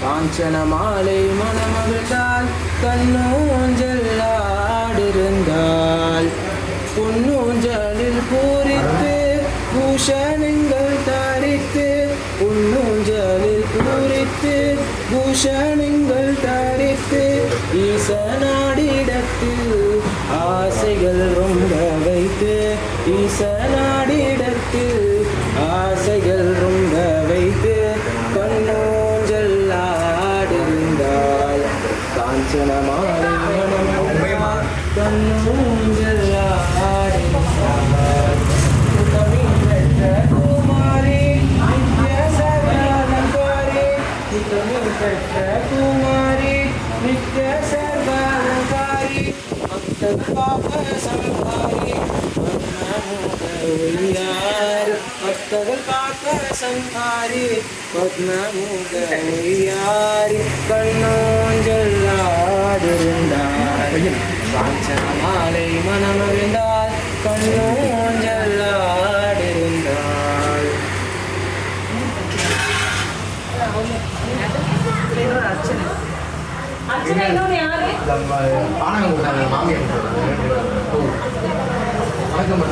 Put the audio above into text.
காஞ்சன மாலை மணமகிழ்ந்தால் கண்ணூஞ்சல் ஆடிருந்தால் பொன்னூஞ்சலில் பூரித்து பூஷணங்கள் தரித்து பொன்னூஞ்சலில் பூரித்து பூஷணங்கள் தரித்து ஈசனாடிடத்தில் ஆசைகள் ரொம்ப வைத்து ஈசனாடிடத்தில் ஆசைகள் ரொம்ப வைத்து கண்ணூஞ்சல் ஆடிருந்தால் காஞ்சன மாலை மணமகிழ்ந்தால் கண்ணூஞ்சல் ஆடிருந்தால் குமாரி நித்ய சர்வாலங்காரி குமாரி நித்ய சர்வாலங்காரி பாப சம்ஹாரி பக்தர்கள் பாப சம்ஹாரி பத்மமுகையாரி கண்ணூஞ்சல் ஆடிருந்தார் காஞ்சன மாலை மணமகிழ்ந்தால் கண்ணூஞ்சல் ஆடிருந்தாள். அர்ச்சனை இன்னொன்று யாரு? பானகம் கொடுத்தாங்க மாமியார். வணக்கம்.